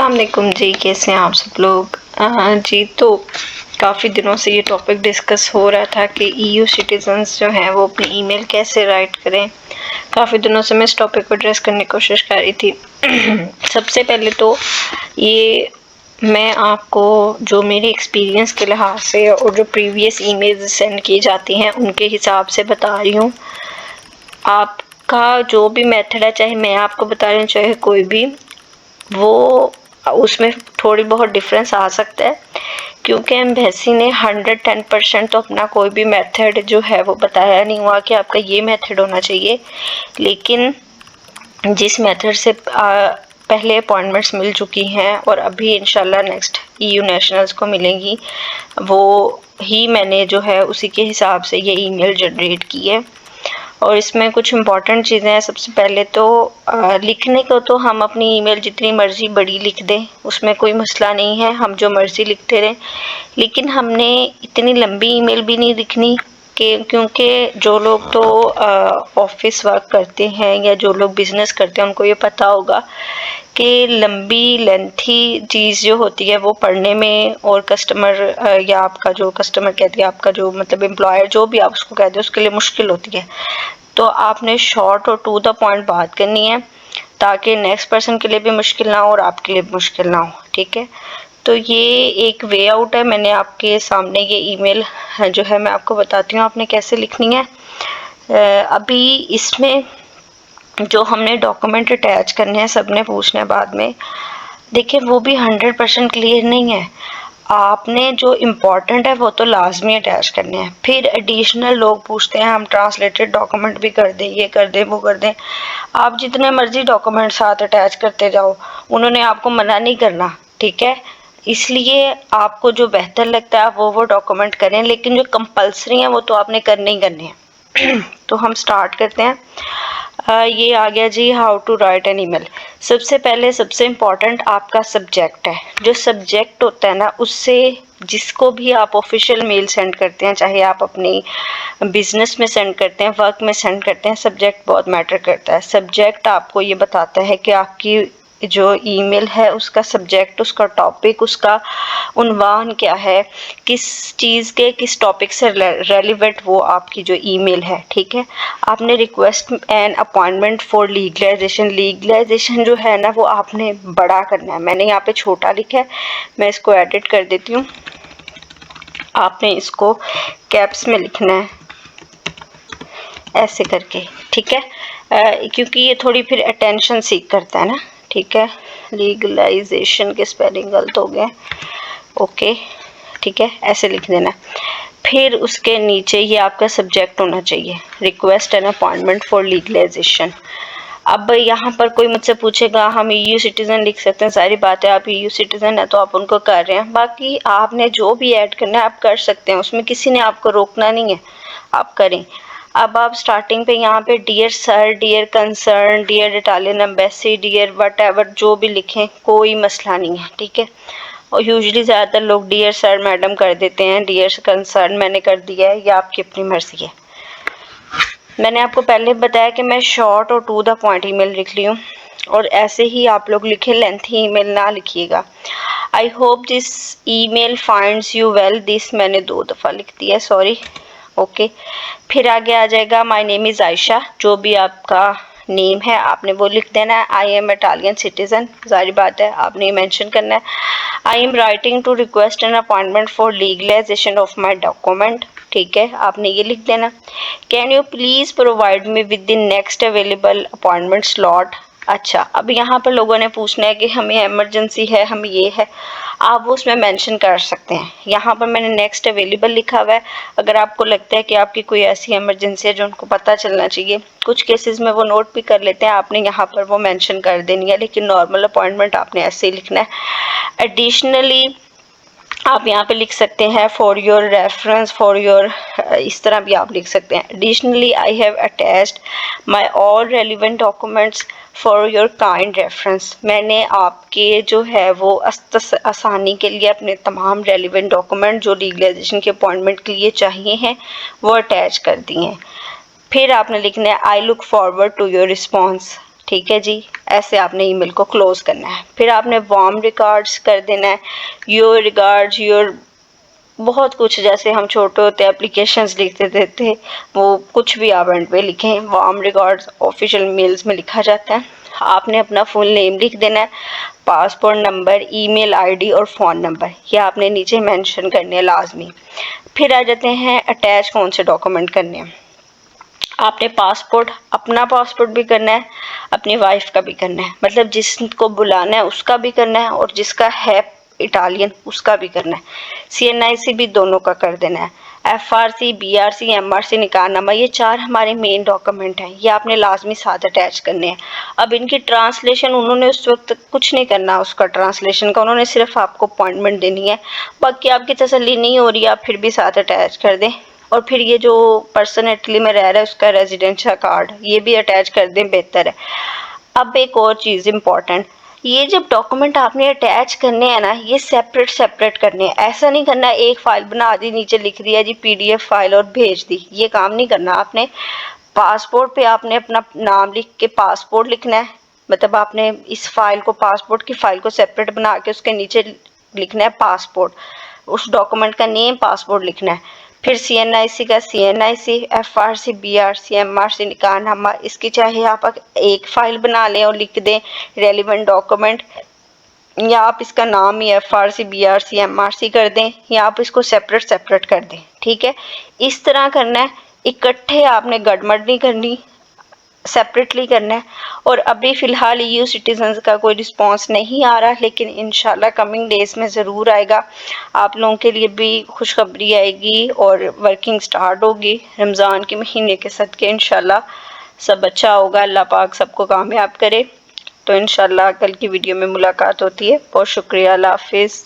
अस्सलाम वालेकुम जी, कैसे हैं आप सब लोग। जी, तो काफ़ी दिनों से ये टॉपिक डिस्कस हो रहा था कि ईयू सिटीजन्स जो हैं वो अपनी ईमेल कैसे राइट करें। काफ़ी दिनों से मैं इस टॉपिक को एड्रेस करने की कोशिश कर रही थी। सबसे पहले तो ये मैं आपको जो मेरे एक्सपीरियंस के लिहाज से और जो प्रीवियस ईमेल्स सेंड की जाती हैं उनके हिसाब से बता रही हूँ। आपका जो भी मेथड है, चाहे मैं आपको बता रही हूँ चाहे कोई भी, वो उसमें थोड़ी बहुत डिफरेंस आ सकता है, क्योंकि एम्बेसी ने 110% तो अपना कोई भी मेथड जो है वो बताया नहीं हुआ कि आपका ये मेथड होना चाहिए। लेकिन जिस मेथड से पहले अपॉइंटमेंट्स मिल चुकी हैं और अभी इंशाल्लाह नेक्स्ट ईयू नेशनल्स को मिलेंगी, वो ही मैंने जो है उसी के हिसाब से ये ईमेल जनरेट की है। और इसमें कुछ इम्पॉर्टेंट चीज़ें हैं। सबसे पहले तो लिखने को तो हम अपनी ईमेल जितनी मर्ज़ी बड़ी लिख दें, उसमें कोई मसला नहीं है, हम जो मर्ज़ी लिखते रहें। लेकिन हमने इतनी लंबी ईमेल भी नहीं लिखनी क्योंकि जो लोग तो ऑफिस वर्क करते हैं या जो लोग बिज़नेस करते हैं उनको ये पता होगा कि लंबी लेंथी चीज़ जो होती है वो पढ़ने में और कस्टमर या आपका जो कस्टमर कहती है, आपका जो मतलब एम्प्लॉयर जो भी आप उसको कहते हैं, उसके लिए मुश्किल होती है। तो आपने शॉर्ट और टू द पॉइंट बात करनी है ताकि नेक्स्ट पर्सन के लिए भी मुश्किल ना हो और आपके लिए भी मुश्किल ना हो। ठीक है, तो ये एक वे आउट है। मैंने आपके सामने ये ईमेल जो है मैं आपको बताती हूँ आपने कैसे लिखनी है। अभी इसमें जो हमने डॉक्यूमेंट अटैच करने हैं, सबने पूछना है बाद में, देखिए वो भी 100% क्लियर नहीं है। आपने जो इम्पोर्टेंट है वो तो लाजमी अटैच करने हैं। फिर एडिशनल लोग पूछते हैं हम ट्रांसलेटेड डॉक्यूमेंट भी कर दें, ये कर दें, वो कर दें। आप जितने मर्जी डॉक्यूमेंट साथ अटैच करते जाओ, उन्होंने आपको मना नहीं करना। ठीक है, इसलिए आपको जो बेहतर लगता है वो डॉक्यूमेंट करें, लेकिन जो कंपल्सरी है वो तो आपने करने ही करने हैं। तो हम स्टार्ट करते हैं। ये आ गया जी, how to write an email. सबसे पहले सबसे इम्पॉर्टेंट आपका सब्जेक्ट है। जो सब्जेक्ट होता है ना, उससे जिसको भी आप ऑफिशियल मेल सेंड करते हैं, चाहे आप अपनी बिजनेस में सेंड करते हैं, वर्क में सेंड करते हैं, सब्जेक्ट बहुत मैटर करता है। सब्जेक्ट आपको ये बताता है कि आपकी जो ईमेल है उसका सब्जेक्ट, उसका टॉपिक, उसका उन्वान क्या है, किस चीज़ के किस टॉपिक से रेलिवेंट वो आपकी जो ईमेल है। ठीक है, आपने request an appointment for legalisation जो है ना वो आपने बड़ा करना है। मैंने यहाँ पे छोटा लिखा है, मैं इसको एडिट कर देती हूँ। आपने इसको कैप्स में लिखना है ऐसे करके। ठीक है, क्योंकि ये थोड़ी फिर अटेंशन सीख करता है ना। ठीक है, लीगलाइजेशन के स्पेलिंग गलत हो गए। ओके, ठीक है, ऐसे लिख देना। फिर उसके नीचे ये आपका सब्जेक्ट होना चाहिए, request an appointment for legalisation. अब यहाँ पर कोई मुझसे पूछेगा हम ईयू सिटीजन लिख सकते हैं, सारी बात है, आप ईयू सिटीजन है तो आप उनको कर रहे हैं। बाकी आपने जो भी ऐड करना है आप कर सकते हैं, उसमें किसी ने आपको रोकना नहीं है, आप करें। अब आप स्टार्टिंग पे यहाँ पे dear sir, dear concern, dear Italian embassy, dear whatever जो भी लिखें कोई मसला नहीं है। ठीक है, और यूजुअली ज़्यादातर लोग डियर सर मैडम कर देते हैं, डियर कंसर्न मैंने कर दिया है, या आपकी अपनी मर्जी है। मैंने आपको पहले बताया कि मैं शॉर्ट और टू द पॉइंट ईमेल लिख ली हूँ, और ऐसे ही आप लोग लिखे, लेंथी ईमेल ना लिखिएगा। I hope this email finds you well, this मैंने 2 दफ़ा लिख दिया, सॉरी। ओके, फिर आगे आ जाएगा माय नेम इज़ आयशा, जो भी आपका नेम है आपने वो लिख देना है। आई एम इटालियन सिटीजन, जारी बात है आपने मेंशन करना है। I am writing to request an appointment for legalisation of my document. ठीक है, आपने ये लिख देना। Can you please provide me with the next available appointment slot. अच्छा, अब यहाँ पर लोगों ने पूछना है कि हमें इमरजेंसी है, हमें ये है, आप वो उसमें मेंशन कर सकते हैं। यहाँ पर मैंने नेक्स्ट अवेलेबल लिखा हुआ है। अगर आपको लगता है कि आपकी कोई ऐसी इमरजेंसी है जो उनको पता चलना चाहिए, कुछ केसेस में वो नोट भी कर लेते हैं, आपने यहाँ पर वो मेंशन कर देनी है, लेकिन नॉर्मल अपॉइंटमेंट आपने ऐसे ही लिखना है। एडिशनली आप यहाँ पे लिख सकते हैं for your reference, for your, इस तरह भी आप लिख सकते हैं। Additionally I have attached my all relevant documents for your kind reference. मैंने आपके जो है वो आसानी के लिए अपने तमाम रेलिवेंट डॉक्यूमेंट जो लीगलाइजेशन के अपॉइंटमेंट के लिए चाहिए हैं वो अटैच कर दिए हैं। फिर आपने लिखना है I look forward to your response. ठीक ठीक है जी, ऐसे आपने ईमेल को क्लोज करना है। फिर आपने वार्म रिगार्ड्स कर देना है, योर रिगार्ड्स, योर बहुत कुछ, जैसे हम छोटे होते एप्लीकेशंस लिखते थे वो कुछ भी आप एंड पे लिखें, वार्म रिगार्ड्स ऑफिशियल मेल्स में लिखा जाता है। आपने अपना फुल नेम लिख देना है, पासपोर्ट नंबर, ईमेल आईडी और फ़ोन नंबर, ये आपने नीचे मेंशन करने हैं लाजमी। फिर आ जाते हैं अटैच कौन से डॉक्यूमेंट करने हैं। आपने पासपोर्ट, अपना पासपोर्ट भी करना है, अपनी वाइफ का भी करना है, मतलब जिसको बुलाना है उसका भी करना है और जिसका है इटालियन उसका भी करना है। CNIC भी दोनों का कर देना है। FRC, BRC, MRC, निकाहनामा, ये 4 हमारे मेन डॉक्यूमेंट हैं, ये आपने लाजमी साथ अटैच करने हैं। अब इनकी ट्रांसलेशन उन्होंने उस वक्त कुछ नहीं करना उसका ट्रांसलेशन का, उन्होंने सिर्फ आपको अपॉइंटमेंट देनी है। बाकी आपकी तसल्ली नहीं हो रही, आप फिर भी साथ अटैच कर दें। और फिर ये जो पर्सन इटली में रह रहा है उसका रेजिडेंशियल कार्ड, ये भी अटैच कर दें, बेहतर है। अब एक और चीज़ इम्पॉर्टेंट, ये जब डॉक्यूमेंट आपने अटैच करने हैं ना, ये सेपरेट सेपरेट करने हैं। ऐसा नहीं करना एक फ़ाइल बना दी, नीचे लिख दिया जी PDF फाइल और भेज दी, ये काम नहीं करना आपने। पासपोर्ट पे आपने अपना नाम लिख के पासपोर्ट लिखना है, मतलब आपने इस फाइल को, पासपोर्ट की फ़ाइल को सेपरेट बना के उसके नीचे लिखना है पासपोर्ट, उस डॉक्यूमेंट का नेम पासपोर्ट लिखना है। फिर CNIC का CNIC, FRC, BRC, MRC, निकाहनामा, इसकी चाहे आप एक फ़ाइल बना लें और लिख दें रेलिवेंट डॉक्यूमेंट, या आप इसका नाम ही FRC, BRC, MRC कर दें, या आप इसको सेपरेट सेपरेट कर दें, ठीक है। इस तरह करना है, इकट्ठे आपने गड़बड़ नहीं करनी, सेपरेटली करना है। और अभी फ़िलहाल EU सिटीजन्स का कोई रिस्पांस नहीं आ रहा, लेकिन इंशाल्लाह कमिंग डेज़ में ज़रूर आएगा। आप लोगों के लिए भी खुशखबरी आएगी और वर्किंग स्टार्ट होगी रमज़ान के महीने के सदके। इंशाल्लाह सब अच्छा होगा, अल्लाह पाक सबको कामयाब करे। तो इंशाल्लाह कल की वीडियो में मुलाकात होती है। बहुत शुक्रिया, अल्लाह हाफिज़।